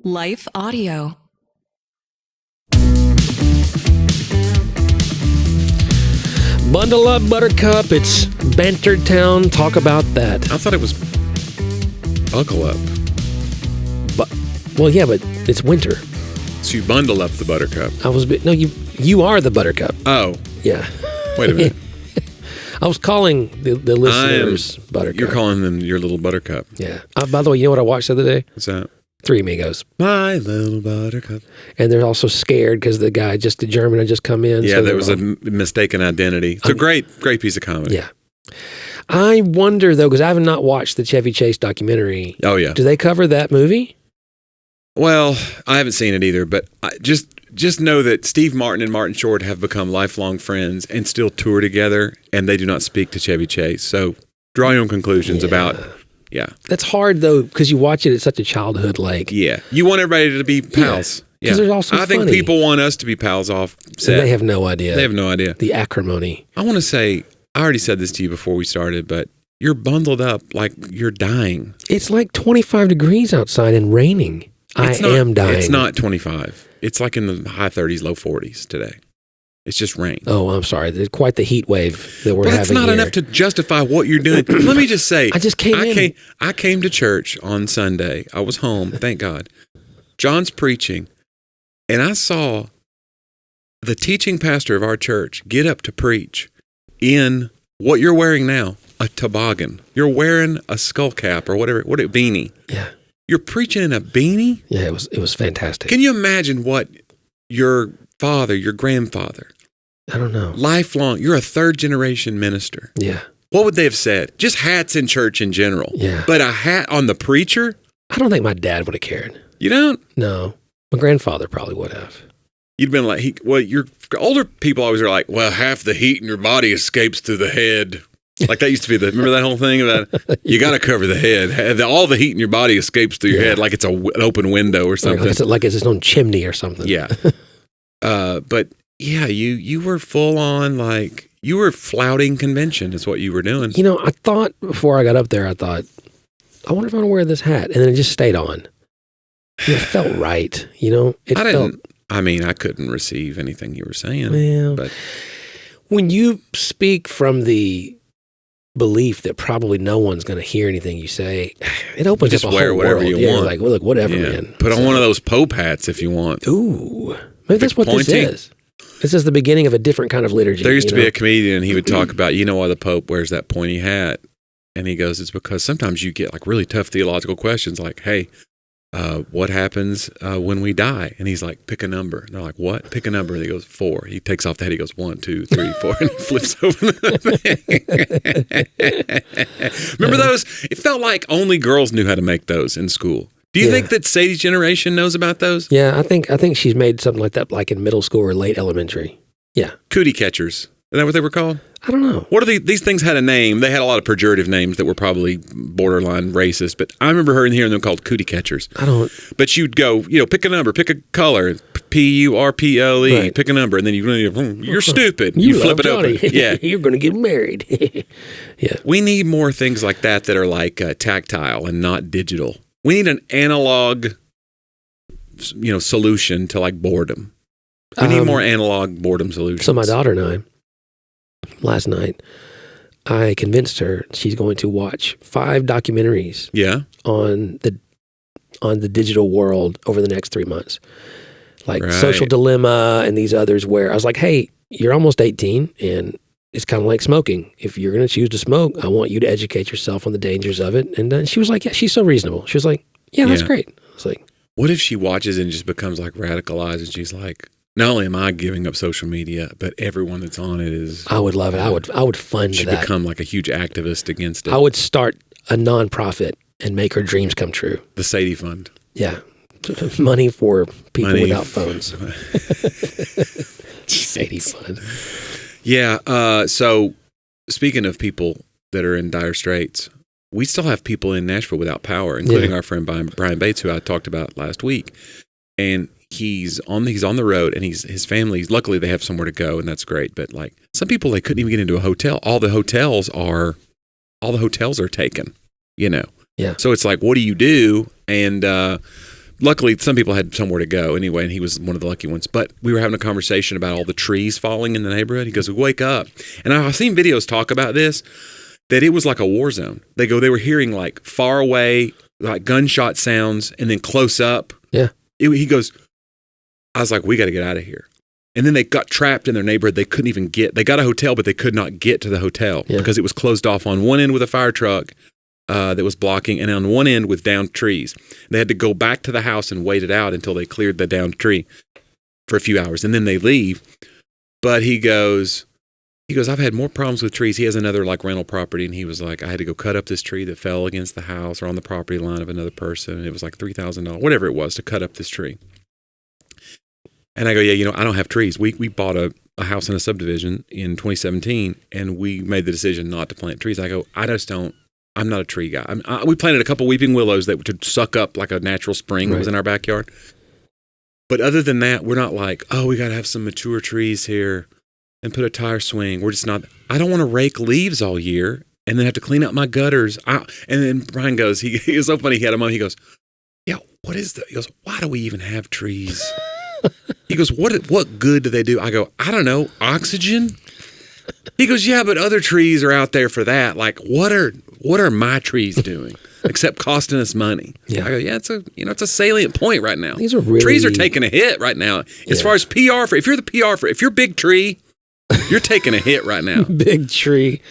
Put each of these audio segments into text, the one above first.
Life Audio. Bundle up, Buttercup. It's Banter Town. Talk about that. I thought it was buckle up. Well, yeah, but it's winter. So you bundle up the Buttercup. You are the Buttercup. Oh. Yeah. Wait a minute. I was calling the listeners Buttercup. You're calling them your little Buttercup. Yeah. By the way, you know what I watched the other day? What's that? Three Amigos. My little Buttercup. And they're also scared because the guy, the German, had just come in. Yeah, so there was a mistaken identity. It's a great piece of comedy. Yeah. I wonder, though, because I have not watched the Chevy Chase documentary. Oh, yeah. Do they cover that movie? Well, I haven't seen it either, but just know that Steve Martin and Martin Short have become lifelong friends and still tour together, and they do not speak to Chevy Chase. So draw your own conclusions about... Yeah. That's hard, though, because you watch it at such a childhood, Yeah. You want everybody to be pals. Yeah. Because there's also I think people want us to be pals off set. And they have no idea. They have no idea. The acrimony. I want to say, I already said this to you before we started, but you're bundled up like you're dying. It's like 25 degrees outside and raining. I am dying. It's not 25. It's like in the high 30s, low 40s today. It's just rain. Oh, I'm sorry. There's quite the heat wave that we're having here. That's not enough to justify what you're doing. Let me just say. I just came in. I came to church on Sunday. I was home, thank God. John's preaching, and I saw the teaching pastor of our church get up to preach in what you're wearing now, a toboggan. You're wearing a skull cap or whatever, beanie. Yeah. You're preaching in a beanie? Yeah, it was fantastic. Can you imagine what your father, your grandfather, I don't know. lifelong, you're a third generation minister. Yeah. What would they have said? Just hats in church in general. Yeah. But a hat on the preacher? I don't think my dad would have cared. You don't? No. My grandfather probably would have. You'd been like, your older people always are like, well, half the heat in your body escapes through the head. Like that used to be remember that whole thing about you got to cover the head. All the heat in your body escapes through your head like it's an open window or something. Like it's its own chimney or something. Yeah. But yeah, you were full on you were flouting convention is what you were doing. You know, I thought before I got up there, I wonder if I want to wear this hat. And then it just stayed on. It felt right. You know, I couldn't receive anything you were saying. Well, but when you speak from the belief that probably no one's going to hear anything you say, it opens up a whole wear whatever world. you want. Like, well, look, whatever, man. Put on one of those Pope hats if you want. Ooh. Maybe that's what this is. This is the beginning of a different kind of liturgy. There used to be a comedian, and he would talk about, why the Pope wears that pointy hat? And he goes, it's because sometimes you get really tough theological questions like, hey, what happens when we die? And he's like, pick a number. And they're like, what? Pick a number. And he goes, 4. He takes off the head. He goes, 1, 2, 3, 4. And he flips over the thing. Remember those? It felt like only girls knew how to make those in school. Do you think that Sadie's generation knows about those? Yeah, I think she's made something like that like in middle school or late elementary. Yeah. Cootie catchers. Is that what they were called? I don't know. What are these things had a name. They had a lot of pejorative names that were probably borderline racist, but I remember hearing them called cootie catchers. I don't. But you'd go, pick a number, pick a color, PURPLE, right. Pick a number, and then you're stupid. You flip it Jonnie. open. Yeah. You're going to get married. Yeah. We need more things like that are like tactile and not digital. We need an analog, solution to boredom. We need more analog boredom solutions. So my daughter and I, last night, I convinced her she's going to watch 5 documentaries. Yeah. On the digital world over the next 3 months, like right. Social Dilemma and these others. Where I was like, hey, you're almost 18, and it's kind of like smoking. If you're going to choose to smoke, I want you to educate yourself on the dangers of it. And she was like, yeah, she's so reasonable. She was like, yeah, that's great. I was like, what if she watches and just becomes radicalized and she's like, not only am I giving up social media, but everyone that's on it is... I would love it. I would fund that. She'd become a huge activist against it. I would start a nonprofit and make her dreams come true. The Sadie Fund. Yeah. Money for people without phones. Sadie Fund. Yeah. So speaking of people that are in dire straits, we still have people in Nashville without power, including our friend Brian Bates, who I talked about last week. And he's on the road, and his family, luckily they have somewhere to go, and that's great. But some people, they couldn't even get into a hotel. All the hotels are taken, Yeah. So it's what do you do? And luckily, some people had somewhere to go anyway, and he was one of the lucky ones. But we were having a conversation about all the trees falling in the neighborhood. He goes, wake up. And I've seen videos talk about this, that it was like a war zone. They were hearing like far away, like gunshot sounds, and then close up. Yeah. He goes, I was like, we got to get out of here. And then they got trapped in their neighborhood. They couldn't even they got a hotel, but they could not get to the hotel because it was closed off on one end with a fire truck that was blocking, and on one end with downed trees. They had to go back to the house and wait it out until they cleared the downed tree for a few hours, and then they leave. But he goes, I've had more problems with trees. He has another like rental property, and he was like, I had to go cut up this tree that fell against the house or on the property line of another person, and it was like $3,000, whatever it was, to cut up this tree. And I go, yeah, I don't have trees. We bought a house in a subdivision in 2017, and we made the decision not to plant trees. I go, I'm not a tree guy. We planted a couple weeping willows that would suck up like a natural spring that was in our backyard. But other than that, we're not like, oh, we got to have some mature trees here and put a tire swing. We're just not. I don't want to rake leaves all year and then have to clean up my gutters. And then Brian goes, he was so funny. He had a moment. He goes, yeah, what is that? He goes, why do we even have trees? He goes, what good do they do? I go, I don't know, oxygen? He goes, yeah, but other trees are out there for that. Like, what are my trees doing except costing us money? Yeah. I go, yeah, it's a salient point right now. These are really, trees are taking a hit right now. As far as PR, if you're big tree, you're taking a hit right now. Big tree.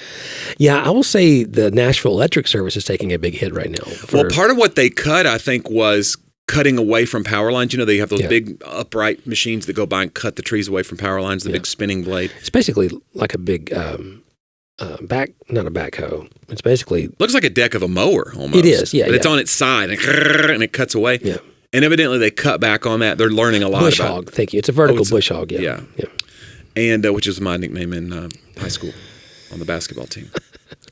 Yeah, I will say the Nashville Electric Service is taking a big hit right now. Well, part of what they cut, I think, was cutting away from power lines. They have those big upright machines that go by and cut the trees away from power lines, the big spinning blade. It's basically like a big not a backhoe. It's basically... looks like a deck of a mower almost. It is, yeah. But it's on its side and it cuts away. Yeah. And evidently they cut back on that. They're learning a lot bush about... hog, thank you. It's a vertical bush hog, Yeah. And which is my nickname in high school on the basketball team.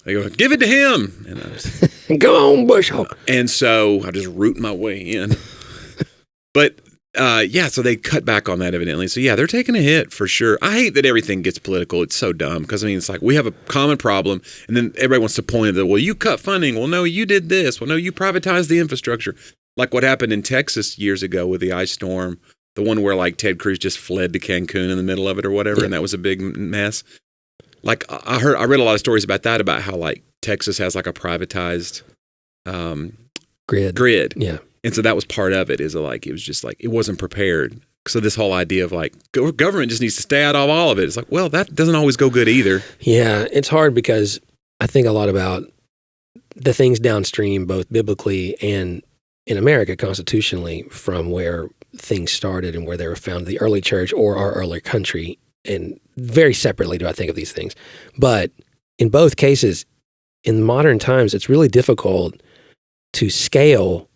They go, give it to him. And I was, go on, bush hog. And so I just root my way in. But so they cut back on that evidently. So yeah, they're taking a hit for sure. I hate that everything gets political. It's so dumb because it's like we have a common problem, and then everybody wants to point at the, well, you cut funding. Well, no, you did this. Well, no, you privatized the infrastructure. Like what happened in Texas years ago with the ice storm, the one where like Ted Cruz just fled to Cancun in the middle of it or whatever, and that was a big mess. Like I read a lot of stories about that, about how like Texas has like a privatized grid. Yeah. And so that was part of it, is like, it was just like, it wasn't prepared. So this whole idea of like, government just needs to stay out of all of it. It's like, well, that doesn't always go good either. Yeah, it's hard because I think a lot about the things downstream, both biblically and in America constitutionally, from where things started and where they were found, the early church or our early country. And very separately do I think of these things. But in both cases, in modern times, it's really difficult to scale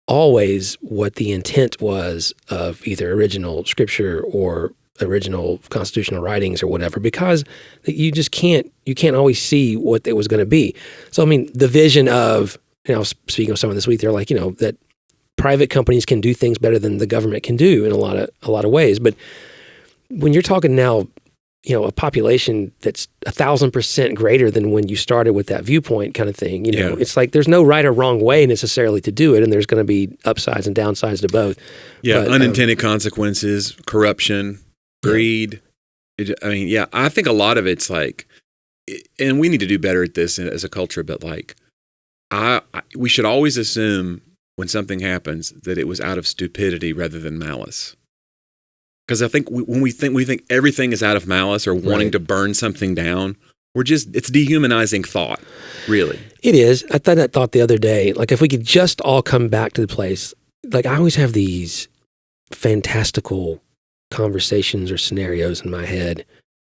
always what the intent was of either original scripture or original constitutional writings or whatever, because you just can't always see what it was going to be. So, I mean, the vision of, speaking of someone this week, they're like, that private companies can do things better than the government can do in a lot of ways. But when you're talking now, a population that's 1,000% greater than when you started with that viewpoint kind of thing, it's like there's no right or wrong way necessarily to do it, and there's going to be upsides and downsides to both. Yeah, but, unintended consequences, corruption, greed. I think a lot of it's like, and we need to do better at this as a culture, but like, we should always assume when something happens that it was out of stupidity rather than malice. Because I think when we think everything is out of malice or wanting to burn something down, it's dehumanizing thought, really. It is. I thought that thought the other day, like if we could just all come back to the place, like I always have these fantastical conversations or scenarios in my head.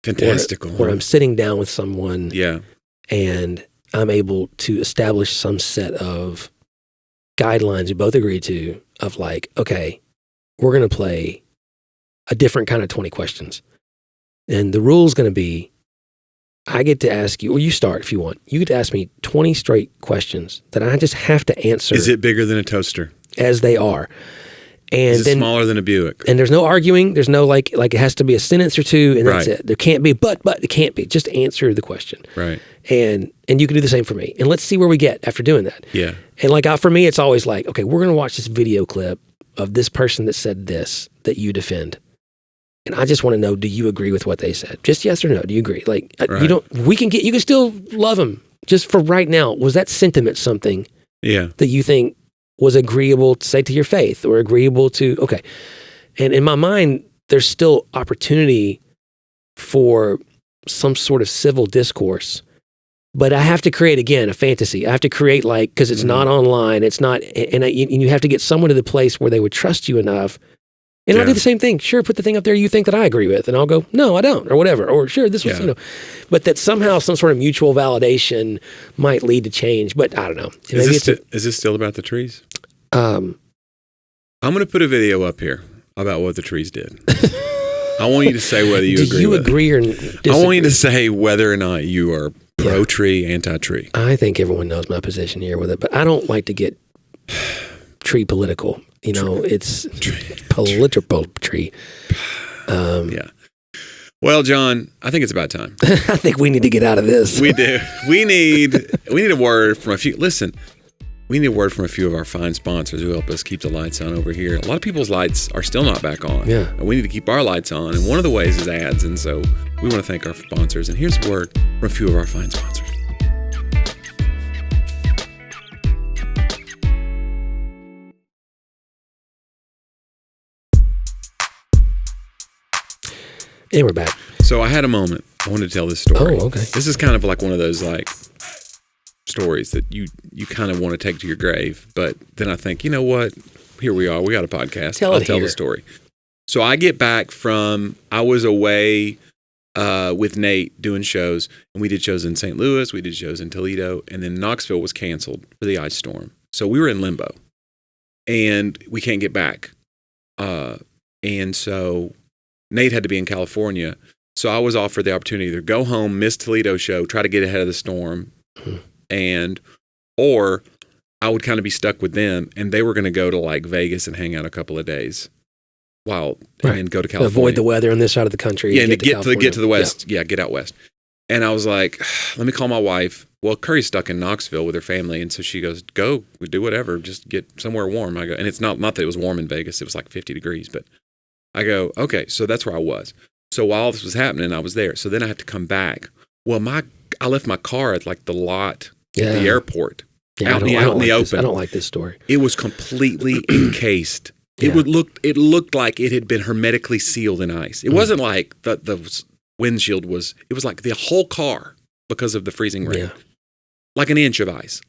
Fantastical. Where I'm sitting down with someone and I'm able to establish some set of guidelines we both agree to of like, okay, we're going to play a different kind of 20 questions. And the rule is going to be, I get to ask you, or you start if you want. You get to ask me 20 straight questions that I just have to answer. Is it bigger than a toaster? As they are. And is it smaller than a Buick? And there's no arguing. There's no like it has to be a sentence or two, and that's it. There can't be, but it can't be. Just answer the question. Right. And you can do the same for me. And let's see where we get after doing that. Yeah. And like for me, it's always like, okay, we're going to watch this video clip of this person that said this that you defend. And I just want to know, do you agree with what they said? Just yes or no. Do you agree? Like, Right. you can still love them just for right now. Was that sentiment something that you think was agreeable to say to your faith or agreeable to, okay. And in my mind, there's still opportunity for some sort of civil discourse, but I have to create, again, a fantasy. I have to create because it's not online, it's not, and you have to get someone to the place where they would trust you enough. And I'll do the same thing. Sure, put the thing up there you think that I agree with, and I'll go, no, I don't, or whatever. Or sure, this was, but that somehow some sort of mutual validation might lead to change. But I don't know. Is this still about the trees? I'm going to put a video up here about what the trees did. I want you to say whether you agree with it. Do you agree or disagree? I want you to say whether or not you are pro-tree, anti-tree. I think everyone knows my position here with it, but I don't like to get tree political. It's political tree. Well, John, I think it's about time. I think we need to get out of this. We do. We need a word from a few. Listen, we need a word from a few of our fine sponsors who help us keep the lights on over here. A lot of people's lights are still not back on. Yeah. And we need to keep our lights on. And one of the ways is ads. And so we want to thank our sponsors. And here's a word from a few of our fine sponsors. And we're back. So I had a moment. I wanted to tell this story. Oh, okay. This is kind of like one of those stories that you kind of want to take to your grave. But then I think, you know what? Here we are. We got a podcast. I'll tell the story. So I get back I was away with Nate doing shows. And we did shows in St. Louis. We did shows in Toledo. And then Knoxville was canceled for the ice storm. So we were in limbo. And we can't get back. And so Nate had to be in California. So I was offered the opportunity to either go home, miss Toledo show, try to get ahead of the storm, or I would kind of be stuck with them, and they were going to go to Vegas and hang out a couple of days and go to California. Avoid the weather on this side of the country. Yeah, and get to the west. Yeah, get out west. And I was like, let me call my wife. Well, Curry's stuck in Knoxville with her family, and so she goes, go, do whatever, just get somewhere warm. I go, and it's not that it was warm in Vegas. It was 50 degrees, but I go, okay, so that's where I was. So while this was happening, I was there. So then I had to come back. Well, I left my car at the lot at the airport, out in the open. I don't like this story. It was completely encased. Yeah. It looked like it had been hermetically sealed in ice. It wasn't like the windshield was. It was like the whole car because of the freezing rain, like an inch of ice.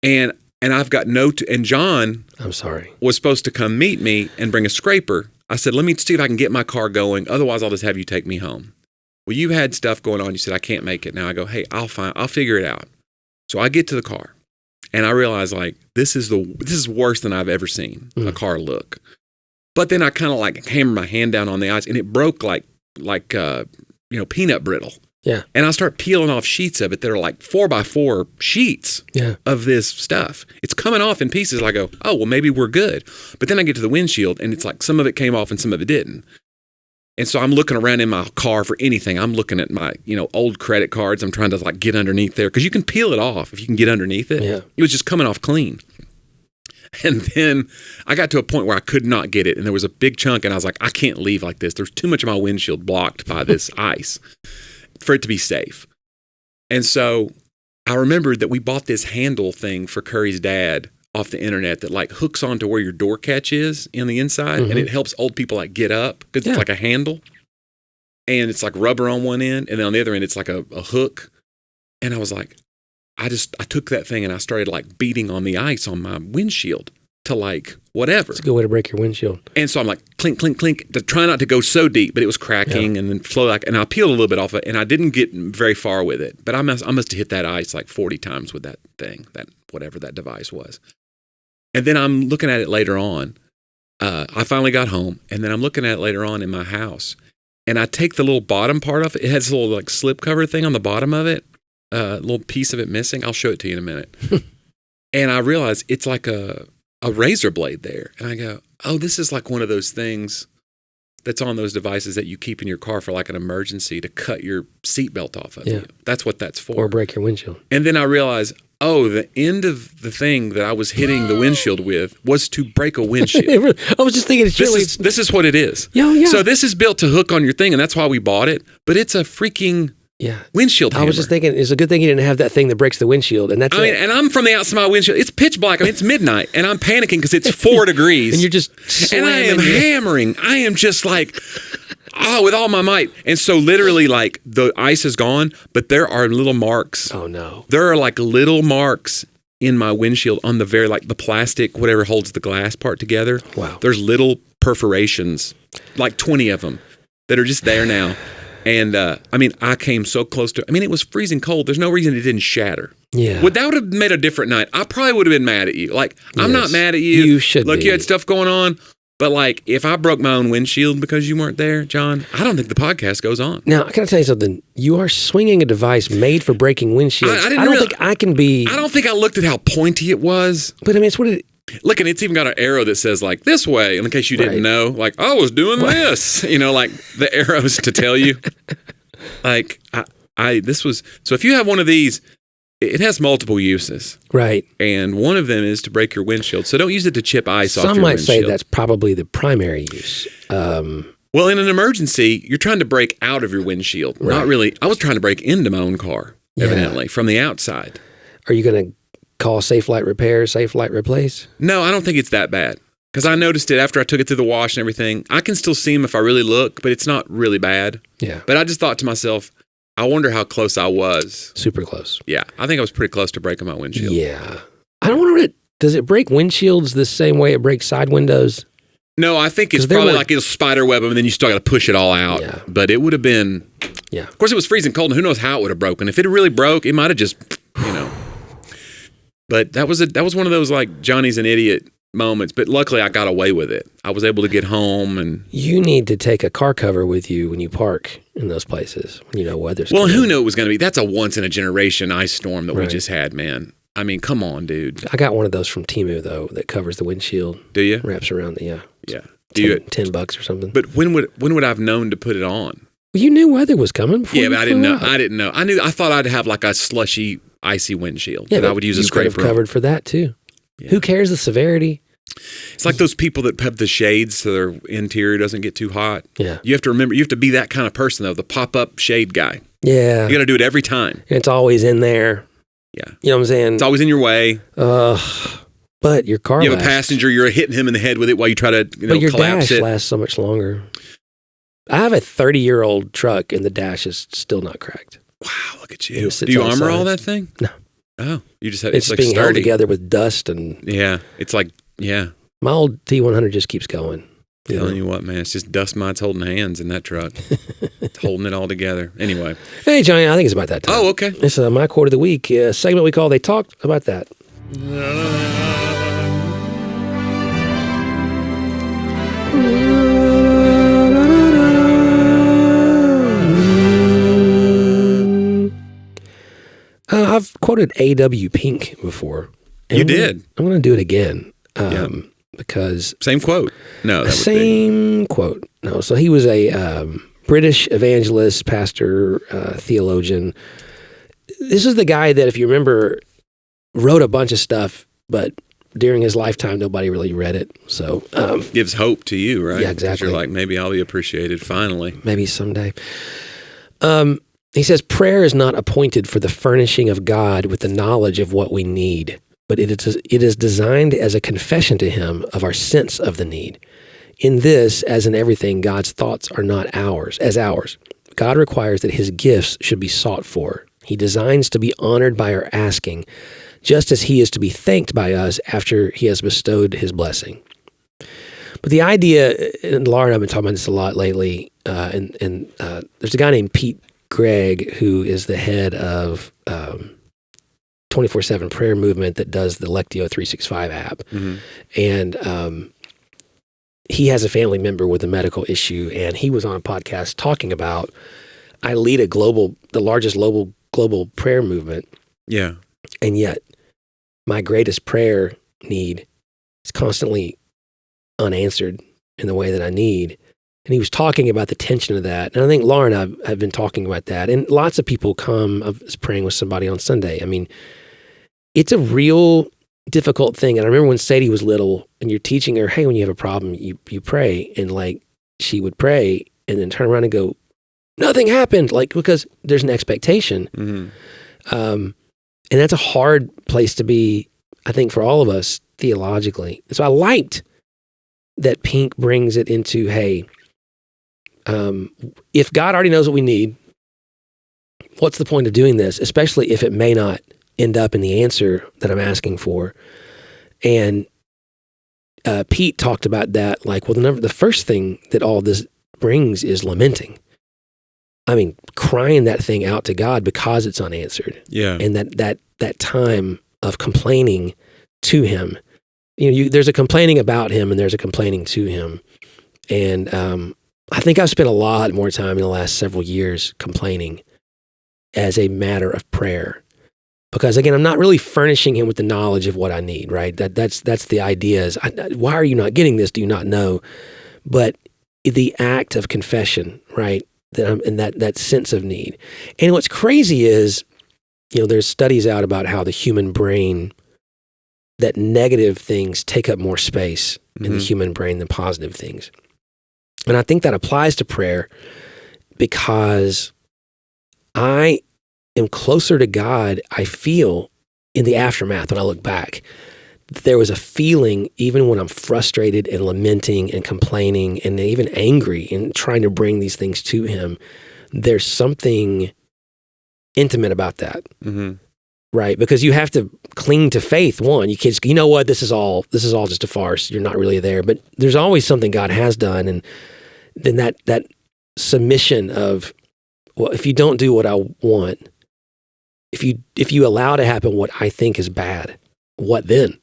And I've got and John, I'm sorry, was supposed to come meet me and bring a scraper. I said, let me see if I can get my car going. Otherwise, I'll just have you take me home. Well, you had stuff going on. You said, I can't make it. Now I go, hey, I'll figure it out. So I get to the car and I realize this is worse than I've ever seen a car look. But then I kind of hammer my hand down on the ice and it broke like peanut brittle. Yeah. And I start peeling off sheets of it that are 4x4 sheets of this stuff. It's coming off in pieces. I go, oh, well, maybe we're good. But then I get to the windshield and it's some of it came off and some of it didn't. And so I'm looking around in my car for anything. I'm looking at my, old credit cards. I'm trying to get underneath there because you can peel it off if you can get underneath it. Yeah. It was just coming off clean. And then I got to a point where I could not get it. And there was a big chunk and I was like, I can't leave like this. There's too much of my windshield blocked by this ice for it to be safe. And so I remembered that we bought this handle thing for Curry's dad off the internet that hooks onto where your door catch is in the inside. And it helps old people get up because it's like a handle. And it's rubber on one end. And then on the other end, it's a hook. And I was like, I took that thing and I started beating on the ice on my windshield to whatever. It's a good way to break your windshield. And so I'm clink, clink, clink, to try not to go so deep, but it was cracking and then flow and I peeled a little bit off it and I didn't get very far with it, but I must have hit that ice 40 times with that thing, whatever that device was. And then I'm looking at it later on. I finally got home and then I'm looking at it later on in my house and I take the little bottom part of it. It has a little slip cover thing on the bottom of it, a little piece of it missing. I'll show it to you in a minute. And I realize it's a razor blade there. And I go, oh, this is one of those things that's on those devices that you keep in your car for an emergency to cut your seatbelt off of you. That's what that's for. Or break your windshield. And then I realize Oh, the end of the thing that I was hitting the windshield with was to break a windshield. I was just thinking, This is what it is. Yeah. So this is built to hook on your thing, and that's why we bought it. But it's a freaking windshield hammer. I was just thinking, it's a good thing you didn't have that thing that breaks the windshield, and that's it. And I'm from the outside of my windshield. It's pitch black. I mean, it's midnight, and I'm panicking because it's 4 degrees. And you're just and I am hammering. I am just like, with all my might. And so literally, like, the ice is gone, but there are little marks. Oh, no. There are, like, little marks in my windshield on the very, like, the plastic, whatever holds the glass part together. Wow. There's little perforations, like 20 of them, that are just there now. And, I came so close to, it was freezing cold. There's no reason it didn't shatter. Yeah. That would have made a different night. I probably would have been mad at you. Like, I'm not mad at you. You should Look, be. you had stuff going on. But, like, if I broke my own windshield because you weren't there, John, I don't think the podcast goes on. Now, I got to tell you something. You are swinging a device made for breaking windshields. I don't think I can be... I don't think I looked at how pointy it was. But, it's what it... Look, and it's even got an arrow that says, like, this way, in case you didn't know. Like, I was doing this. Like, the arrows to tell you. Like, this was... So if you have one of these... It has multiple uses. Right. And one of them is to break your windshield. So don't use it to chip ice off your windshield. Some might say that's probably the primary use. Well, in an emergency, you're trying to break out of your windshield. Right. Not really. I was trying to break into my own car, evidently, from the outside. Are you going to call Safe Light Repair, Safe Light Replace? No, I don't think it's that bad. Because I noticed it after I took it through the wash and everything. I can still see them if I really look, but it's not really bad. Yeah. But I just thought to myself, I wonder how close I was. Super close. Yeah, I think I was pretty close to breaking my windshield. Yeah. I don't wonder, does it break windshields the same way it breaks side windows? No, I think it's probably like it'll spider web them and then you still got to push it all out. Yeah. But it would have been... Yeah. Of course, it was freezing cold and who knows how it would have broken. If it really broke, it might have just, But that was one of those, like, Johnny's an idiot moments, but luckily I got away with it. I was able to get home and... You need to take a car cover with you when you park in those places, when weather's Well, coming. who knew it was going to be? That's a once-in-a-generation ice storm that we just had, man. Come on, dude. I got one of those from Temu, though, that covers the windshield. Do you? Wraps around the, Yeah. $10 or something. But when would I have known to put it on? Well, you knew weather was coming before. Yeah, but I didn't know. I thought I'd have like a slushy, icy windshield that I would use a scraper. You could have covered for that, too. Yeah. Who cares the severity? It's like those people that have the shades so their interior doesn't get too hot. Yeah. You have to remember, you have to be that kind of person, though, the pop-up shade guy. Yeah. You got to do it every time. And it's always in there. Yeah. You know what I'm saying? It's always in your way. But your car You have a passenger, you're hitting him in the head with it while you try to but your collapse dash it. lasts so much longer. I have a 30-year-old truck and the dash is still not cracked. Wow, look at you. Do you armor all that thing? No. Oh, you just have it's like being sturdy. held together with dust and... Yeah, it's like, My old T100 just keeps going. Telling you what, man, it's just dust mites holding hands in that truck. It's holding it all together. Anyway. Hey, Johnny, I think it's about that time. Oh, okay. It's my quote of the week, a segment we call They Talked About That. I've quoted A.W. Pink before. You did? I'm going to do it again. Because... Same quote? No, that Same quote. No, so he was a British evangelist, pastor, theologian. This is the guy that, if you remember, wrote a bunch of stuff, but during his lifetime, nobody really read it. So gives hope to you, right? Yeah, exactly. You're like, maybe I'll be appreciated finally. Maybe someday. He says, prayer is not appointed for the furnishing of God with the knowledge of what we need, but it is designed as a confession to him of our sense of the need. In this, as in everything, God's thoughts are not ours. God requires that his gifts should be sought for. He designs to be honored by our asking, just as he is to be thanked by us after he has bestowed his blessing. But the idea, and Laura and I have been talking about this a lot lately, and there's a guy named Pete Gregg who is the head of 24/7 prayer movement that does the Lectio 365 app. Mm-hmm. And he has a family member with a medical issue, and he was on a podcast talking about, I lead the largest global prayer movement. Yeah. And yet my greatest prayer need is constantly unanswered in the way that I need. And he was talking about the tension of that. And I think Laura and I have been talking about that. And lots of people come as praying with somebody on Sunday. I mean, it's a real difficult thing. And I remember when Sadie was little and you're teaching her, hey, when you have a problem, you pray. And like she would pray and then turn around and go, nothing happened. Like, because there's an expectation. And that's a hard place to be, I think, for all of us theologically. So I liked that Pink brings it into, hey, if God already knows what we need, what's the point of doing this, especially if it may not end up in the answer that I'm asking for? And Pete talked about that, like, well, the first thing that all this brings is lamenting. I mean, crying that thing out to God because it's unanswered. Yeah. And that time of complaining to him, there's a complaining about him and there's a complaining to him. And I think I've spent a lot more time in the last several years complaining as a matter of prayer. Because again, I'm not really furnishing him with the knowledge of what I need, right? That's the idea is, why are you not getting this? Do you not know? But the act of confession, right? That sense of need. And what's crazy is, there's studies out about how the human brain, that negative things take up more space in the human brain than positive things. And I think that applies to prayer because I am closer to God, I feel, in the aftermath when I look back. There was a feeling, even when I'm frustrated and lamenting and complaining and even angry and trying to bring these things to him, there's something intimate about that, right? Because you have to cling to faith. One, you can't, you know what, this is all just a farce. You're not really there, but there's always something God has done. And then that submission of, well, if you don't do what I want, if you allow to happen what I think is bad, what then?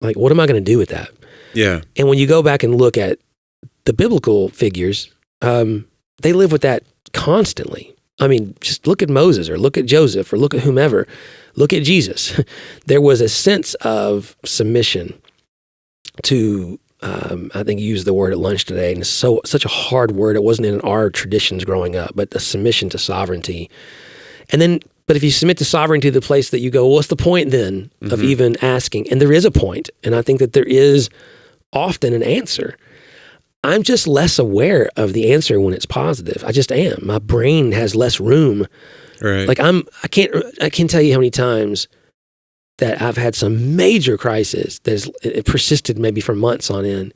Like, what am I going to do with that? Yeah. And when you go back and look at the biblical figures, they live with that constantly. I mean, just look at Moses or look at Joseph or look at whomever. Look at Jesus. There was a sense of submission to, I think you used the word at lunch today, and it's such a hard word. It wasn't in our traditions growing up, but the submission to sovereignty. And then, but if you submit to sovereignty to the place that you go, well, what's the point then of even asking? And there is a point, and I think that there is often an answer. I'm just less aware of the answer when it's positive. I just am. My brain has less room. Right. Like I can't tell you how many times that I've had some major crisis it persisted maybe for months on end,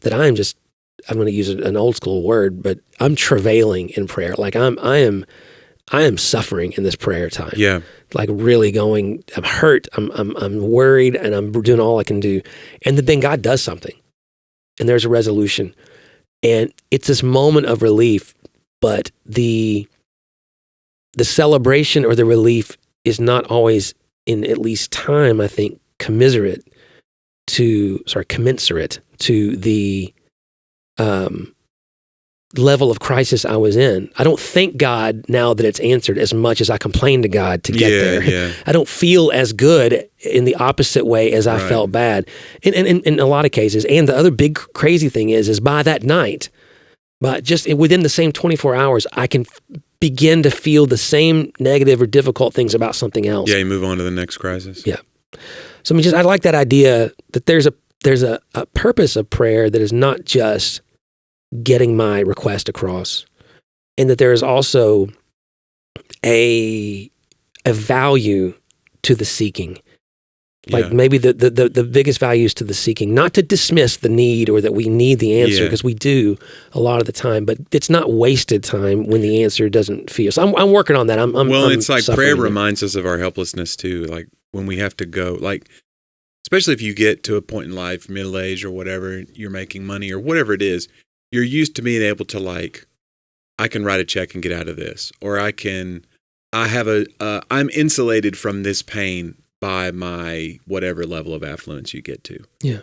that I'm going to use an old school word, but I'm travailing in prayer. Like I am suffering in this prayer time. Yeah. Like really going, I'm hurt, I'm worried, and I'm doing all I can do. And then God does something. And there's a resolution. And it's this moment of relief, but the celebration or the relief is not always, in at least time, I think, commensurate to the level of crisis I was in. I don't thank God now that it's answered as much as I complain to God to get there. Yeah. I don't feel as good in the opposite way as I felt bad in a lot of cases. And the other big crazy thing is by that night, but just within the same 24 hours, I can begin to feel the same negative or difficult things about something else. Yeah, you move on to the next crisis. Yeah. So I like that idea that there's a purpose of prayer that is not just getting my request across, and that there is also a value to the seeking. Like maybe the biggest value is to the seeking, not to dismiss the need or that we need the answer, because we do a lot of the time, but it's not wasted time when the answer doesn't feel. So I'm working on that. It's like prayer reminds us of our helplessness too. Like when we have to go, like, especially if you get to a point in life, middle age or whatever, you're making money or whatever it is, you're used to being able to, like, I can write a check and get out of this, or I'm insulated from this pain by my whatever level of affluence you get to. Yeah.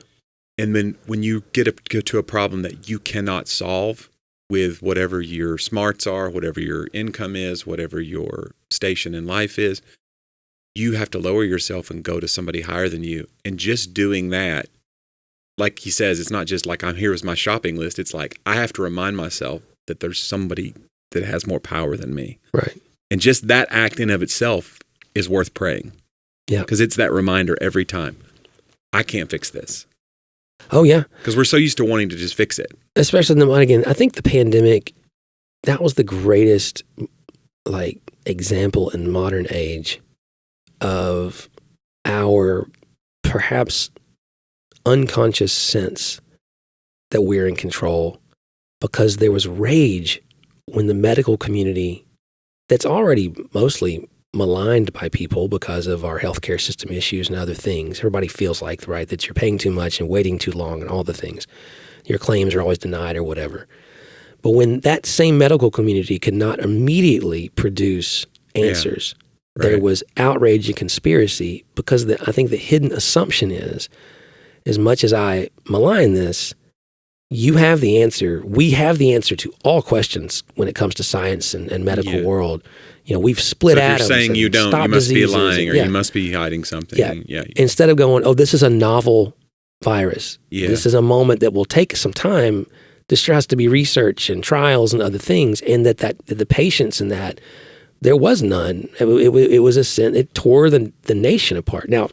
And then when you get to a problem that you cannot solve with whatever your smarts are, whatever your income is, whatever your station in life is, you have to lower yourself and go to somebody higher than you. And just doing that, like he says, it's not just like I'm here with my shopping list. It's like I have to remind myself that there's somebody that has more power than me. Right. And just that act in of itself is worth praying. Yeah. Because it's that reminder every time. I can't fix this. Oh, yeah. Because we're so used to wanting to just fix it. Especially, again, I think the pandemic, that was the greatest, like, example in modern age of our perhaps unconscious sense that we're in control, because there was rage when the medical community, that's already mostly maligned by people because of our healthcare system issues and other things. Everybody feels like, right, that you're paying too much and waiting too long and all the things. Your claims are always denied or whatever. But when that same medical community could not immediately produce answers, there was outrage and conspiracy, because I think the hidden assumption is, as much as I malign this, you have the answer. We have the answer to all questions when it comes to science and medical world. You know, we've split atoms. If you're saying you don't, you must be lying, or you must be hiding something. Yeah. Instead of going, oh, this is a novel virus. Yeah. This is a moment that will take some time. This has to be research and trials and other things. And that the patience in that, there was none. It was a sin. It tore the nation apart. Now,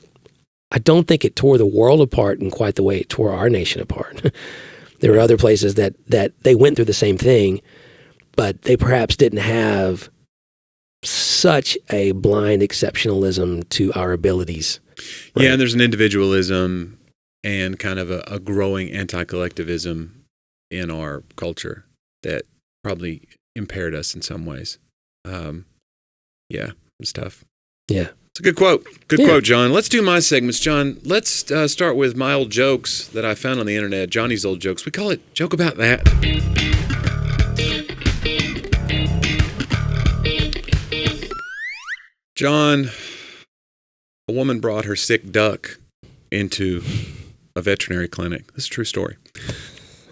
I don't think it tore the world apart in quite the way it tore our nation apart. There were other places that they went through the same thing, but they perhaps didn't have such a blind exceptionalism to our abilities. Right? Yeah, and there's an individualism and kind of a growing anti-collectivism in our culture that probably impaired us in some ways. Yeah, it's tough. Yeah. It's a good quote. Good quote, John. Let's do my segments, John. Let's start with my old jokes that I found on the internet, Johnny's old jokes. We call it Joke About That. John, a woman brought her sick duck into a veterinary clinic. This is a true story.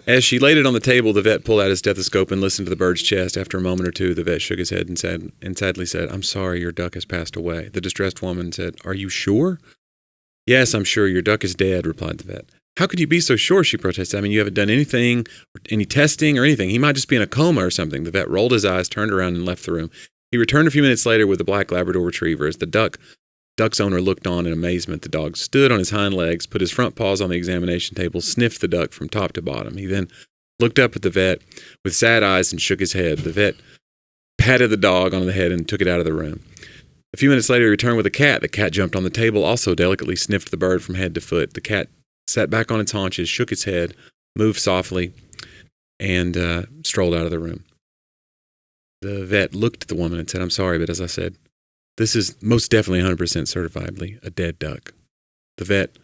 As she laid it on the table, the vet pulled out his stethoscope and listened to the bird's chest. After a moment or two, the vet shook his head and sadly said, "I'm sorry, your duck has passed away." The distressed woman said, "Are you sure?" "Yes, I'm sure. Your duck is dead," replied the vet. "How could you be so sure?" she protested. "I mean, you haven't done anything, any testing or anything. He might just be in a coma or something." The vet rolled his eyes, turned around, and left the room. He returned a few minutes later with a black Labrador retriever. As the duck's owner looked on in amazement, the dog stood on his hind legs, put his front paws on the examination table, sniffed the duck from top to bottom. He then looked up at the vet with sad eyes and shook his head. The vet patted the dog on the head and took it out of the room. A few minutes later, he returned with a cat. The cat jumped on the table, also delicately sniffed the bird from head to foot. The cat sat back on its haunches, shook its head, moved softly, and strolled out of the room. The vet looked at the woman and said, "I'm sorry, but as I said, this is most definitely 100% certifiably a dead duck." The vet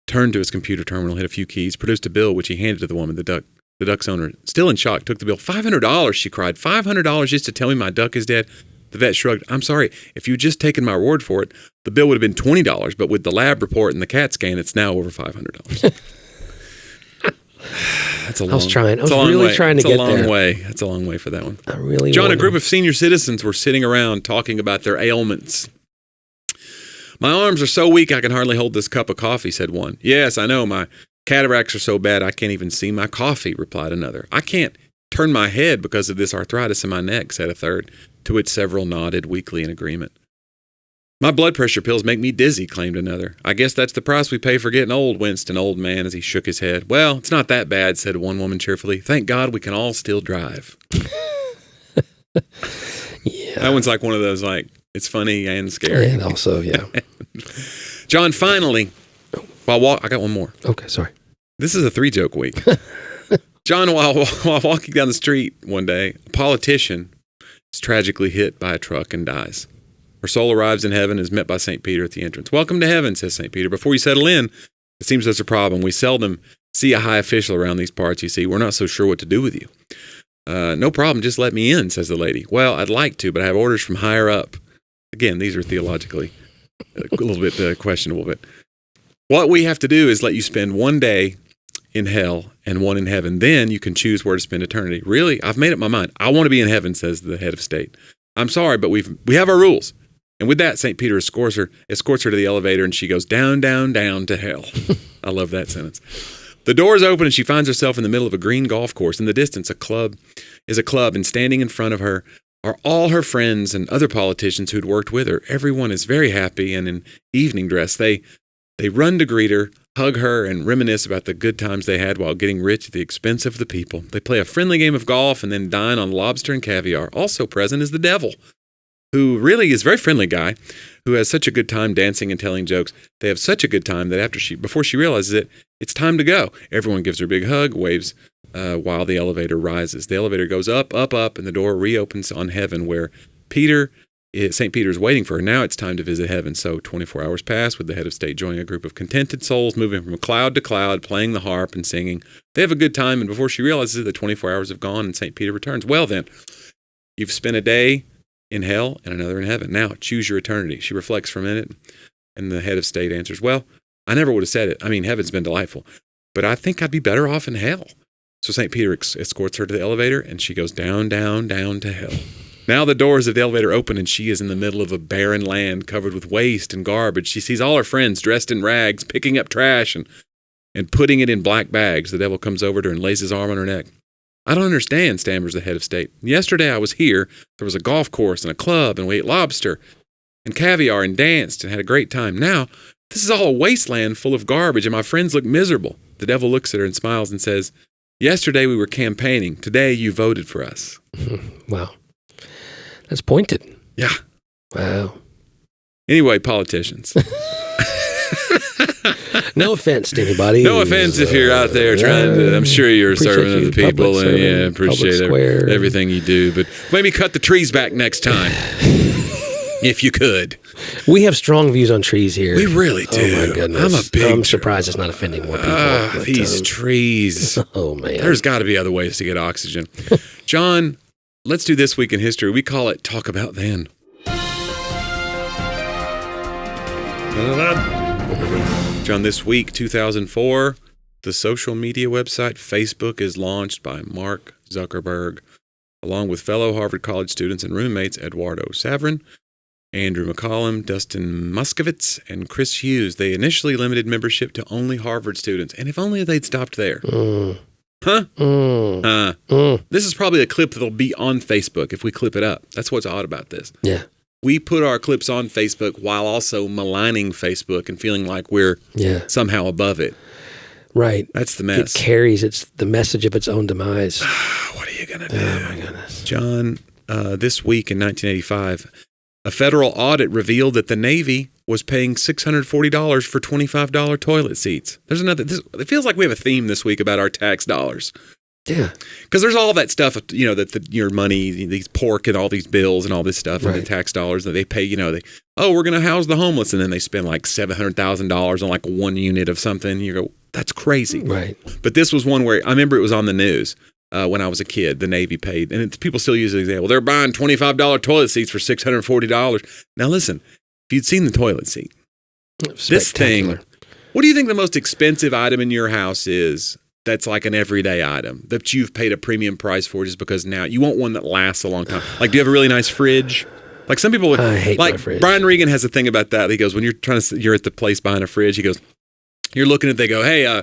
turned to his computer terminal, hit a few keys, produced a bill, which he handed to the woman. The duck's owner, still in shock, took the bill. $500, she cried. $500 just to tell me my duck is dead? The vet shrugged. "I'm sorry, if you'd just taken my word for it, the bill would have been $20, but with the lab report and the CAT scan, it's now over $500. I was really trying to get there. That's a long way for that one. John, a group of senior citizens were sitting around talking about their ailments. "My arms are so weak I can hardly hold this cup of coffee," said one. "Yes, I know. My cataracts are so bad I can't even see my coffee," replied another. "I can't turn my head because of this arthritis in my neck," said a third, to which several nodded weakly in agreement. "My blood pressure pills make me dizzy," claimed another. "I guess that's the price we pay for getting old," winced an old man as he shook his head. "Well, it's not that bad," said one woman cheerfully. "Thank God we can all still drive." Yeah. That one's like one of those, like, it's funny and scary. And also, yeah. John, finally, I got one more. Okay, sorry. This is a 3-joke week. John, while walking down the street one day, a politician is tragically hit by a truck and dies. Her soul arrives in heaven and is met by St. Peter at the entrance. "Welcome to heaven," says St. Peter. "Before you settle in, it seems there's a problem. We seldom see a high official around these parts, you see. We're not so sure what to do with you." "No problem, just let me in," says the lady. "Well, I'd like to, but I have orders from higher up." Again, these are theologically a little bit questionable, but what we have to do is let you spend one day in hell and one in heaven. Then you can choose where to spend eternity. "Really? I've made up my mind. I want to be in heaven," says the head of state. "I'm sorry, but we have our rules." And with that, St. Peter escorts her to the elevator, and she goes down, down, down to hell. I love that sentence. The doors open, and she finds herself in the middle of a green golf course. In the distance, a club, and standing in front of her are all her friends and other politicians who'd worked with her. Everyone is very happy and in evening dress. They run to greet her, hug her, and reminisce about the good times they had while getting rich at the expense of the people. They play a friendly game of golf and then dine on lobster and caviar. Also present is the devil, who really is a very friendly guy, who has such a good time dancing and telling jokes. They have such a good time that before she realizes it, it's time to go. Everyone gives her a big hug, waves while the elevator rises. The elevator goes up, up, up, and the door reopens on heaven where St. Peter's waiting for her. Now it's time to visit heaven. So 24 hours pass with the head of state joining a group of contented souls moving from cloud to cloud, playing the harp and singing. They have a good time, and before she realizes it, the 24 hours have gone and St. Peter returns. Well then, you've spent a day in hell and another in heaven. Now choose your eternity. She reflects for a minute, and the head of state answers, well, I never would have said it. I mean, heaven's been delightful, but I think I'd be better off in hell. So St. Peter escorts her to the elevator, and she goes down, down, down to hell. Now the doors of the elevator open, and she is in the middle of a barren land covered with waste and garbage. She sees all her friends dressed in rags, picking up trash and putting it in black bags. The devil comes over to her and lays his arm on her neck. I don't understand, stammers the head of state. Yesterday I was here. There was a golf course and a club, and we ate lobster and caviar and danced and had a great time. Now, this is all a wasteland full of garbage, and my friends look miserable. The devil looks at her and smiles and says, yesterday we were campaigning. Today you voted for us. Wow. That's pointed. Yeah. Wow. Anyway, politicians. No offense to anybody. No offense if you're out there trying to, I'm sure you're a servant of the people and appreciate everything you do, but maybe cut the trees back next time. If you could. We have strong views on trees here. We really do. Oh my goodness. I'm surprised it's not offending more people. These trees. Oh man. There's got to be other ways to get oxygen. John, let's do This Week in History. We call it Talk About Then. John, this week, 2004, the social media website Facebook is launched by Mark Zuckerberg, along with fellow Harvard College students and roommates Eduardo Saverin, Andrew McCollum, Dustin Moskovitz, and Chris Hughes. They initially limited membership to only Harvard students, and if only they'd stopped there. Huh? This is probably a clip that'll be on Facebook if we clip it up. That's what's odd about this. Yeah. We put our clips on Facebook while also maligning Facebook and feeling like we're somehow above it. Right. That's the mess. It carries the message of its own demise. What are you going to do? Oh, my goodness. John, this week in 1985, a federal audit revealed that the Navy was paying $640 for $25 toilet seats. There's another. It feels like we have a theme this week about our tax dollars. Yeah. Because there's all that stuff, that your money, these pork and all these bills and all this stuff, and the tax dollars that they pay, we're going to house the homeless. And then they spend like $700,000 on like one unit of something. You go, that's crazy. Right. But this was one where I remember it was on the news when I was a kid. The Navy paid, and people still use the example. They're buying $25 toilet seats for $640. Now listen, if you'd seen the toilet seat, this thing, what do you think the most expensive item in your house is? That's like an everyday item that you've paid a premium price for just because now you want one that lasts a long time. Like, do you have a really nice fridge? Like some people, I hate my fridge. Brian Regan has a thing about that. He goes, when you're at the place buying a fridge, he goes, you're looking at, they go, hey,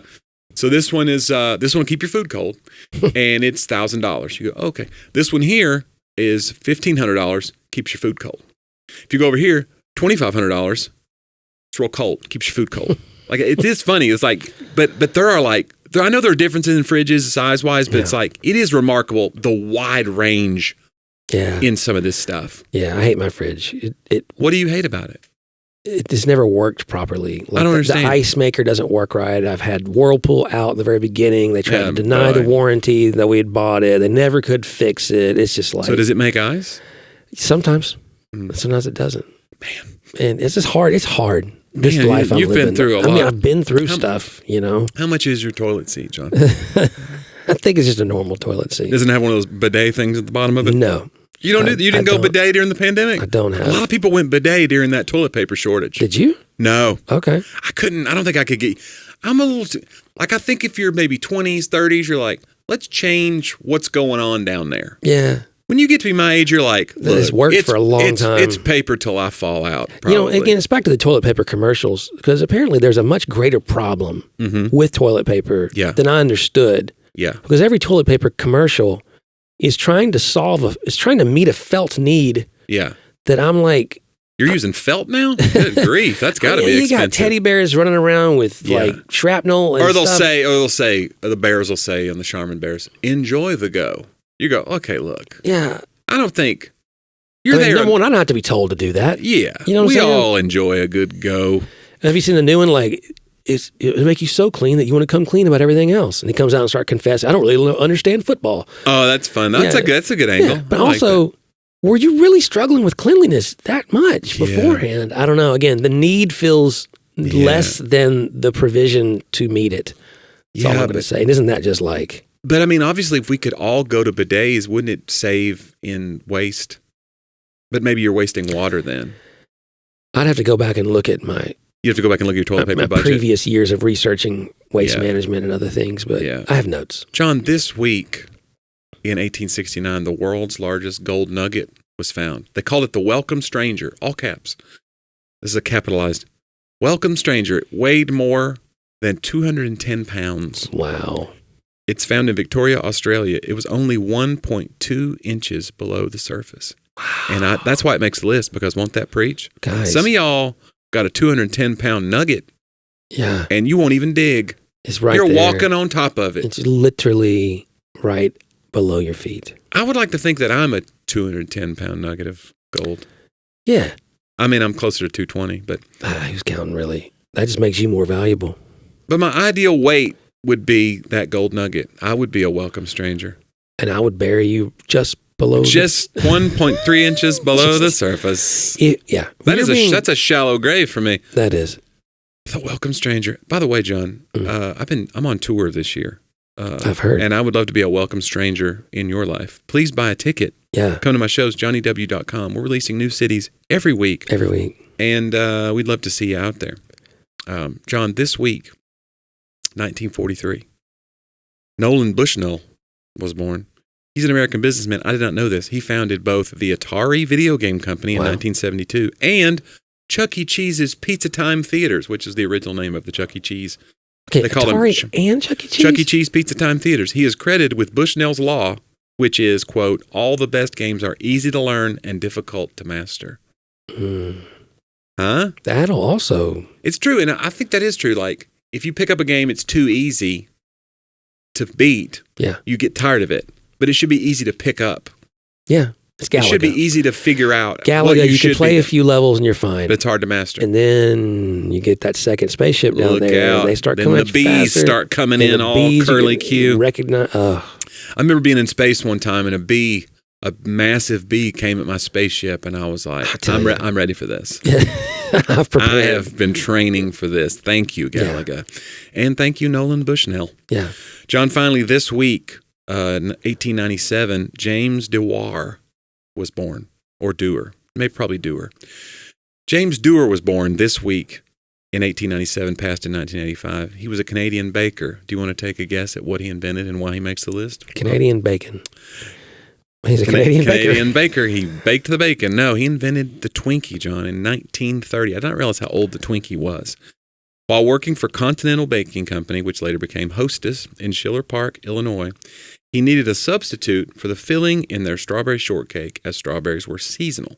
so this one keep your food cold, and it's $1,000. You go, okay. This one here is $1,500, keeps your food cold. If you go over here, $2,500, it's real cold, keeps your food cold. Like, it is funny. It's like, but there are like, I know there are differences in fridges size-wise, but it's like, it is remarkable the wide range in some of this stuff. Yeah, I hate my fridge. What do you hate about it? It just never worked properly. Like I don't understand. The ice maker doesn't work right. I've had Whirlpool out in the very beginning. They tried to deny the warranty that we had bought it. They never could fix it. It's just like... So does it make ice? Sometimes. Sometimes it doesn't. Man. And it's just hard. It's hard. This life I'm living. You've been through a lot. I mean, I've been through stuff, How much is your toilet seat, John? I think it's just a normal toilet seat. Doesn't it have one of those bidet things at the bottom of it? No. You didn't go bidet during the pandemic? I don't have. A lot of people went bidet during that toilet paper shortage. Did you? No. Okay. I don't think I could get, I'm a little, I think if you're maybe 20s, 30s, you're like, let's change what's going on down there. Yeah. When you get to be my age, you're like, it's worked for a long time. It's paper till I fall out. Probably. Again, it's back to the toilet paper commercials, because apparently there's a much greater problem with toilet paper than I understood. Yeah. Because every toilet paper commercial is trying to meet a felt need Yeah. that I'm like, You're using felt now? Good grief. That's got to be expensive. You got teddy bears running around with like shrapnel and or they'll stuff. say, the bears will say on the Charmin bears, enjoy the go. You go, okay, look. Yeah. I don't think you're there. Number one, I don't have to be told to do that. Yeah. You know what I'm saying? We all enjoy a good go. Have you seen the new one? Like, it'll make you so clean that you want to come clean about everything else. And he comes out and starts confessing, I don't really understand football. Oh, that's fun. That's a good angle. Yeah, but also, were you really struggling with cleanliness that much beforehand? I don't know. Again, the need feels less than the provision to meet it. That's all I'm going to say. And isn't that just like... But I mean, obviously, if we could all go to bidets, wouldn't it save in waste? But maybe you're wasting water then. I'd have to go back and look at my... You have to go back and look at your toilet paper budget. Previous years of researching waste management and other things, but I have notes. John, this week in 1869, the world's largest gold nugget was found. They called it the Welcome Stranger, all caps. This is a capitalized Welcome Stranger. It weighed more than 210 pounds. Wow. It's found in Victoria, Australia. It was only 1.2 inches below the surface. Wow. And that's why it makes the list, because won't that preach? Guys. Some of y'all got a 210-pound nugget. Yeah. And you won't even dig. It's right You're there. walking on top of it. It's literally right below your feet. I would like to think that I'm a 210-pound nugget of gold. Yeah. I mean, I'm closer to 220, but... Who's counting, really? That just makes you more valuable. But my ideal weight would be that gold nugget. I would be a welcome stranger. And I would bury you just below... Just 1.3 inches below the surface. Yeah. That's a shallow grave for me. That is. The welcome stranger. By the way, John, I'm on tour this year. I've heard. And I would love to be a welcome stranger in your life. Please buy a ticket. Yeah. Come to my shows, JonnieW.com. We're releasing new cities every week. Every week. And we'd love to see you out there. John, this week, 1943, Nolan Bushnell was born. He's an American businessman. I did not know this. He founded both the Atari video game company in 1972 and Chuck E. Cheese's Pizza Time Theaters, which is the original name of the Chuck E. Cheese. Okay, they call Atari and Chuck E. Cheese? Chuck E. Cheese Pizza Time Theaters. He is credited with Bushnell's Law, which is, quote, all the best games are easy to learn and difficult to master. Huh? That'll also... It's true, and I think that is true. Like, if you pick up a game, it's too easy to beat. Yeah. You get tired of it. But it should be easy to pick up. Yeah. It's Galaga. It should be easy to figure out. Galaga, you can play a few levels and you're fine. But it's hard to master. And then you get that second spaceship down there. Out. And they start then coming the bees faster, start coming in all curly Q. I remember being in space one time and a massive bee came at my spaceship and I was like, I'm ready for this. I have been training for this. Thank you, Galaga. Yeah. And thank you, Nolan Bushnell. Yeah. John, finally this week, 1897, James Dewar was born, or Dewar, maybe probably Dewar. James Dewar was born this week in 1897, passed in 1985. He was a Canadian baker. Do you want to take a guess at what he invented and why he makes the list? Canadian bacon. He's a Canadian baker. He baked the bacon. No, he invented the Twinkie, John, in 1930. I didn't realize how old the Twinkie was. While working for Continental Baking Company, which later became Hostess in Schiller Park, Illinois, he needed a substitute for the filling in their strawberry shortcake, as strawberries were seasonal.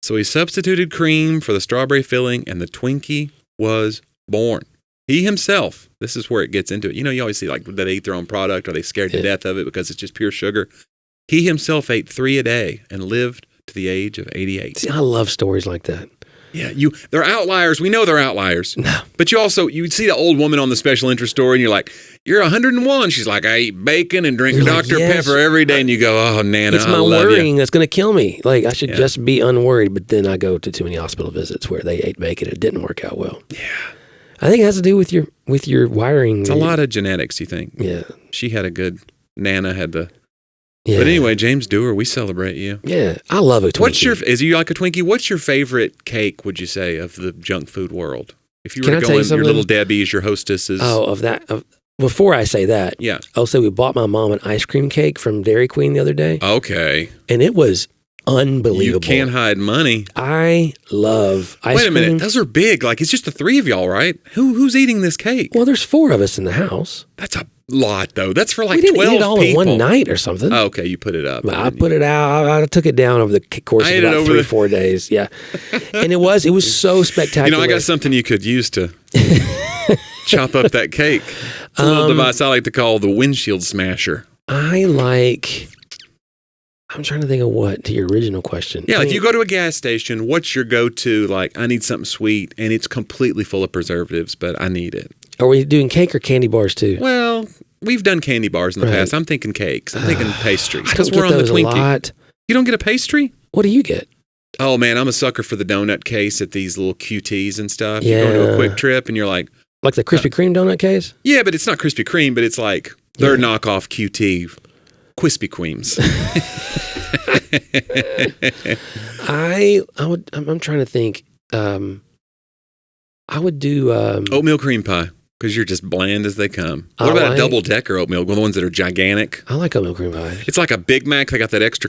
So he substituted cream for the strawberry filling, and the Twinkie was born. He himself, this is where it gets into it. You know, you always see like that they eat their own product or they scared to death of it because it's just pure sugar. He himself ate 3 a day and lived to the age of 88. See, I love stories like that. Yeah, they're outliers. We know they're outliers. No. But you see the old woman on the special interest story and you're like, you're 101. She's like, I eat bacon and drink Dr. Pepper every day. And you go, oh, Nana, it's my worrying that's going to kill me. Like, I should just be unworried. But then I go to too many hospital visits where they ate bacon. It didn't work out well. Yeah. I think it has to do with your wiring. It's a lot of genetics, you think. Yeah. She had a good, Nana had the... Yeah. But anyway, James Dewar, we celebrate you. Yeah, I love a Twinkie. Is you like a Twinkie? What's your favorite cake, would you say, of the junk food world? If you were going, your little Debbie's, your hostesses. Oh, before I say that, I'll say we bought my mom an ice cream cake from Dairy Queen the other day. Okay. And it was unbelievable. You can't hide money. I love ice cream. Wait a minute, those are big. Like, it's just the 3 of y'all, right? Who's eating this cake? Well, there's 4 of us in the house. That's a lot, though. That's for like we didn't 12 eat it all people. in one night or something. Oh, okay, you put it up. I put it out. I took it down over the course of about 3-4 days. Yeah, and it was so spectacular. You know, I got something you could use to chop up that cake. It's a little device I like to call the windshield smasher. I'm trying to think of what to your original question. Yeah, if you go to a gas station, what's your go-to? Like, I need something sweet, and it's completely full of preservatives, but I need it. Are we doing cake or candy bars too? Well, we've done candy bars in the past. I'm thinking cakes. I'm thinking pastries. Because we're on the Twinkie. A lot. You don't get a pastry? What do you get? Oh, man, I'm a sucker for the donut case at these little QTs and stuff. Yeah. You go to a Quick Trip, and you're like... Like the Krispy Kreme donut case? Yeah, but it's not Krispy Kreme, but it's like their knockoff QT Krispy Kremes. I'm trying to think. I would do oatmeal cream pie because you're just bland as they come. What about a double-decker oatmeal? The ones that are gigantic. I like oatmeal cream pie. It's like a Big Mac. They got that extra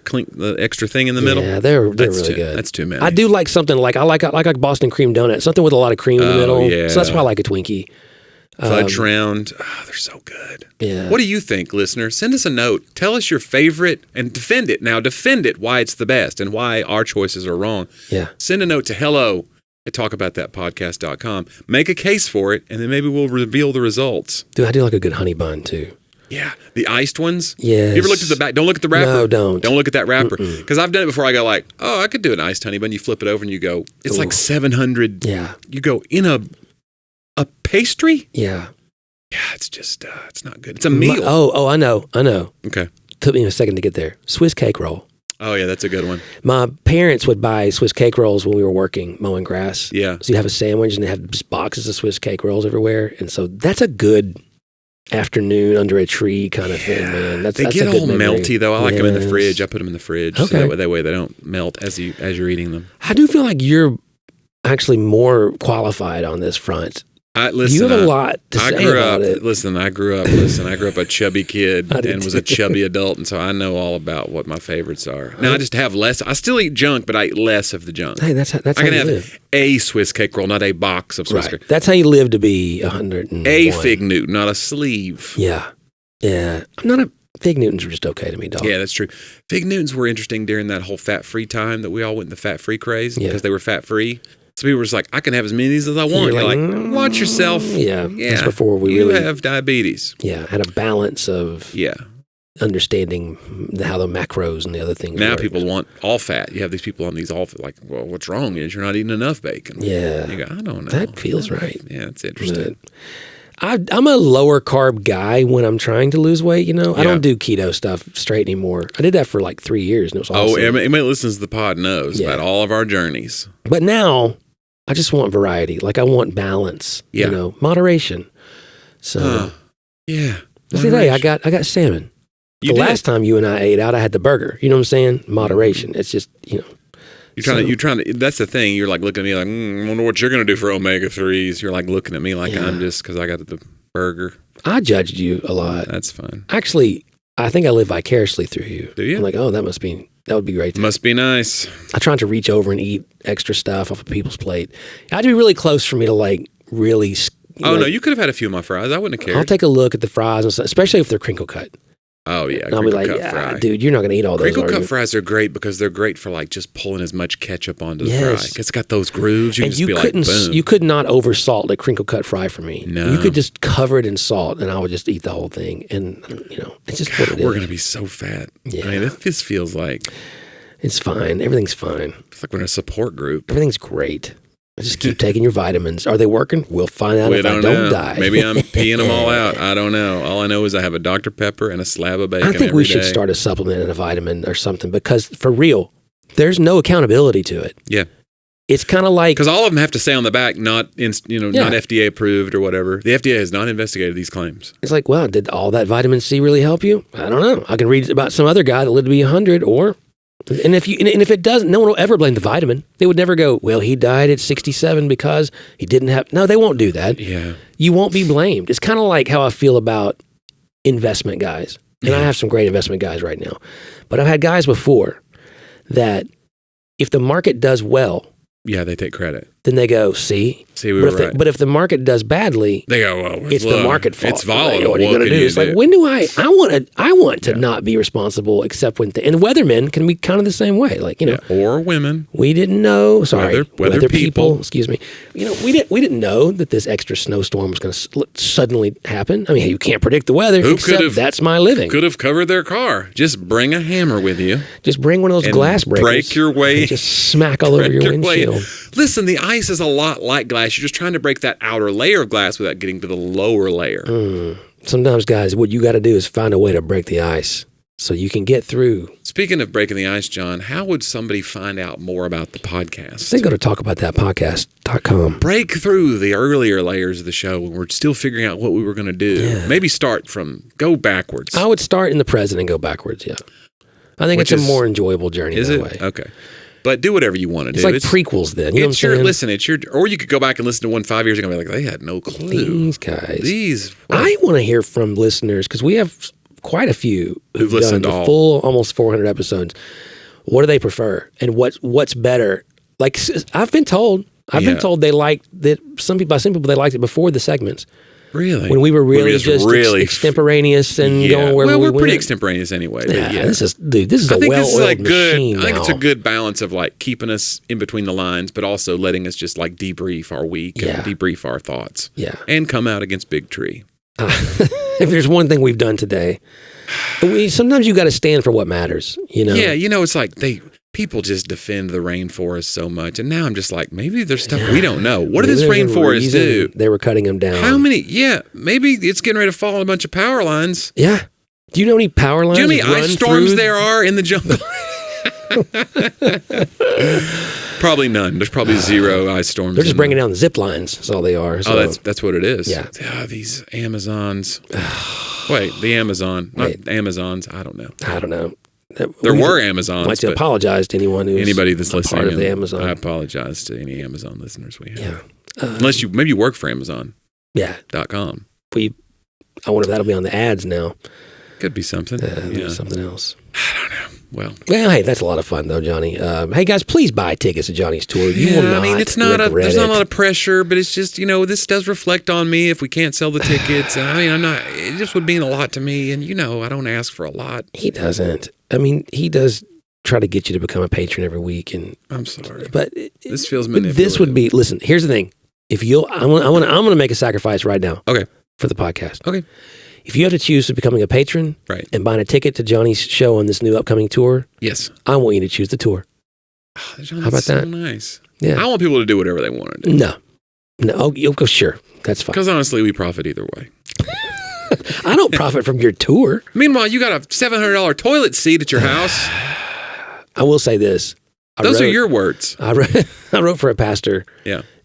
thing in the middle. Yeah, they're really good. That's too many. I do like something like I like Boston cream donut, something with a lot of cream in the middle. Yeah. So that's why I like a Twinkie. Fudge round. Oh, they're so good. Yeah. What do you think, listener? Send us a note. Tell us your favorite and defend it. Now, defend it why it's the best and why our choices are wrong. Yeah. Send a note to hello@talkaboutthatpodcast.com. Make a case for it, and then maybe we'll reveal the results. Dude, I do like a good honey bun, too. Yeah. The iced ones? Yes. You ever looked at the back? Don't look at the wrapper. No, don't. Don't look at that wrapper. Because I've done it before. I go like, oh, I could do an iced honey bun. You flip it over and you go, it's like 700. Yeah. You go in a pastry? Yeah. Yeah, it's just, it's not good. It's a meal. I know. Okay. Took me a second to get there. Swiss cake roll. Oh, yeah, that's a good one. My parents would buy Swiss cake rolls when we were working, mowing grass. Yeah. So you'd have a sandwich and they have just boxes of Swiss cake rolls everywhere. And so that's a good afternoon under a tree kind of thing, man. That's get a good all memory. melty, though. I like them in the fridge. I put them in the fridge. Okay. So that way they don't melt as you're eating them. I do feel like you're actually more qualified on this front. You have a lot to say about it. I grew up a chubby kid and was a chubby adult, and so I know all about what my favorites are. Now I just have less. I still eat junk, but I eat less of the junk. Hey, that's how I can you have live. a Swiss cake roll, not a box of Swiss cake. That's how you live to be 101. A fig Newton, not a sleeve. Yeah. I'm not a fig Newtons are just okay to me, dog. Yeah, that's true. Fig Newtons were interesting during that whole fat-free time that we all went in the fat-free craze because they were fat-free. So people were just like, I can have as many of these as I want. You're like, watch yourself. Yeah. That's before you have diabetes. Yeah. Had a balance of understanding how the macros and the other things now work. People want all fat. You have these people on these all fat, like, well, what's wrong is you're not eating enough bacon. Yeah. You go, I don't know. That feels right. Yeah, it's interesting. I'm a lower carb guy when I'm trying to lose weight, I don't do keto stuff straight anymore. I did that for like 3 years and it was awesome. Oh, anybody that listens to the pod knows about all of our journeys. But now I just want variety. Like I want balance, moderation. So today I got salmon. The last time you and I ate out, I had the burger. You know what I'm saying? Moderation. It's just, You're trying to, that's the thing. You're like looking at me like, I wonder what you're going to do for omega-3s. You're like looking at me like I'm just because I got the burger. I judged you a lot. That's fine. Actually, I think I live vicariously through you. Do you? I'm like, oh, that would be great. Must be nice. I try to reach over and eat extra stuff off of people's plate. It had to be really close for me to like really. No, you could have had a few of my fries. I wouldn't have cared. I'll take a look at the fries, and stuff, especially if they're crinkle cut. Oh, yeah. And I'll be like, dude, you're not going to eat all those. Crinkle cut fries are great because they're great for like just pulling as much ketchup onto the fry. It's got those grooves. You can just be like, boom. You could not over salt a crinkle cut fry for me. No. You could just cover it in salt and I would just eat the whole thing. And, it's just what it is. We're going to be so fat. Yeah. I mean, this feels like. It's fine. Everything's fine. It's like we're in a support group. Everything's great. Just keep taking your vitamins. Are they working? We'll find out if I don't die. Maybe I'm peeing them all out. I don't know. All I know is I have a Dr. Pepper and a slab of bacon I think we should day. start a supplement and a vitamin or something because for real, there's no accountability to it. Yeah. It's kind of like... Because all of them have to say on the back, not FDA approved or whatever. The FDA has not investigated these claims. It's like, well, did all that vitamin C really help you? I don't know. I can read about some other guy that lived to be 100 or... And if it doesn't, no one will ever blame the vitamin. They would never go, well, he died at 67 because he didn't have... No, they won't do that. Yeah. You won't be blamed. It's kind of like how I feel about investment guys. And I have some great investment guys right now. But I've had guys before that if the market does well, Yeah, they take credit. Then they go, see, we were right. But if the market does badly, They go, well, it's the market fault. It's volatile. Like, what are you going to do? It's like, when do I want to not be responsible except when, and weathermen can be kind of the same way. Like, or women. We didn't know, weather people. Excuse me. We didn't know that this extra snowstorm was going to suddenly happen. I mean, you can't predict the weather. That's my living. Could have covered their car. Just bring a hammer with you. Just bring one of those glass breakers. Break your way. Just smack all over your windshield. Listen, the ice is a lot like glass. You're just trying to break that outer layer of glass without getting to the lower layer. Sometimes, guys, what you got to do is find a way to break the ice so you can get through. Speaking of breaking the ice, John, how would somebody find out more about the podcast? They go to talkaboutthatpodcast.com. Break through the earlier layers of the show when we're still figuring out what we were going to do. Yeah. Maybe go backwards. I would start in the present and go backwards, yeah. I think it's a more enjoyable journey that way. Okay. But do whatever you want to do. It's like prequels then. You know what I'm saying? Or you could go back and listen to one 5 years ago and be like, they had no clue. These guys. I want to hear from listeners because we have quite a few who've listened to full, almost 400 episodes. What do they prefer? And what's better? Like, I've been told they liked that. Some people they liked it before the segments. Really? When we were really extemporaneous and going where we went. We're pretty extemporaneous anyway. Yeah, this is a well-oiled machine now. I think it's a good balance of like keeping us in between the lines, but also letting us just like debrief our week and debrief our thoughts. Yeah. And come out against Big Tree. If there's one thing we've done today, sometimes you got to stand for what matters, Yeah, it's like people just defend the rainforest so much. And now I'm just like, maybe there's stuff we don't know. What did this rainforest do? They were cutting them down. How many? Yeah, maybe it's getting ready to fall on a bunch of power lines. Yeah. Do you know how many power lines? Do you know how many ice storms there are in the jungle? Probably none. There's probably zero ice storms. They're just bringing down the zip lines. That's all they are. So. Oh, that's what it is. Yeah. These Amazons. Wait, the Amazon. Not Amazons. I don't know. There were Amazons. I'd like to apologize to anybody that's listening. Part of the Amazon. I apologize to any Amazon listeners we have. Yeah. Unless maybe you work for Amazon. Yeah. .com. I wonder if that'll be on the ads now. Could be something. Something else. I don't know. Well, hey, that's a lot of fun though, Jonnie. Hey guys, please buy tickets to Johnny's tour. You will not it's not there's not a lot of pressure, but it's just this does reflect on me if we can't sell the tickets. It just would mean a lot to me, and I don't ask for a lot. He doesn't. He does try to get you to become a patron every week, and I'm sorry, but this feels manipulative. This would be. Listen, here's the thing. If I'm going to make a sacrifice right now. Okay. For the podcast. Okay. If you have to choose becoming a patron and buying a ticket to Johnny's show on this new upcoming tour, yes, I want you to choose the tour. Oh, John, how about that? Nice. Yeah. I want people to do whatever they want to do. No. Oh, sure. That's fine. Because honestly, we profit either way. I don't profit from your tour. Meanwhile, you got a $700 toilet seat at your house. I will say this. Those are your words. I wrote for a pastor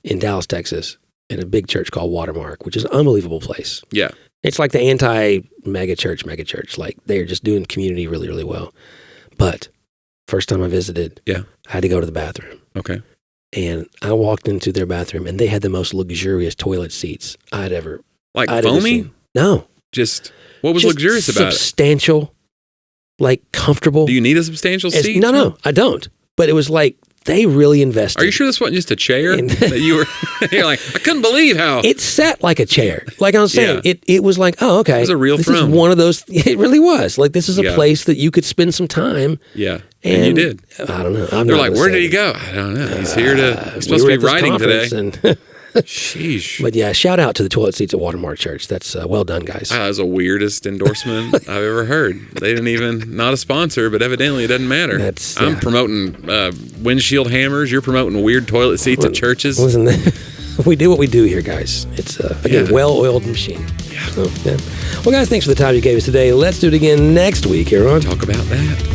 in Dallas, Texas, in a big church called Watermark, which is an unbelievable place. Yeah. It's like the anti-mega church. Like they're just doing community really, really well. But first time I visited, I had to go to the bathroom. Okay. And I walked into their bathroom and they had the most luxurious toilet seats I'd ever foamy? No. What was luxurious about it? Substantial, like comfortable. Do you need a substantial seat? No, I don't. But it was like they really invested. Are you sure this wasn't just a chair that you were? You're like, I couldn't believe how it sat like a chair. Like I was saying, it was like, oh, okay, it was a real this throne. Is one of those. It really was. Like this is a place that you could spend some time. Yeah, and you did. I don't know. They're like, where did he go? I don't know. He's here to. He's supposed to be writing today. Sheesh. But yeah, shout out to the toilet seats at Watermark Church. That's well done, guys. That was the weirdest endorsement I've ever heard. They didn't even, not a sponsor, but evidently it doesn't matter. I'm promoting windshield hammers. You're promoting weird toilet seats at churches. Listen, we do what we do here, guys. It's a well-oiled machine. Yeah. So, Well, guys, thanks for the time you gave us today. Let's do it again next week here on Talk About That.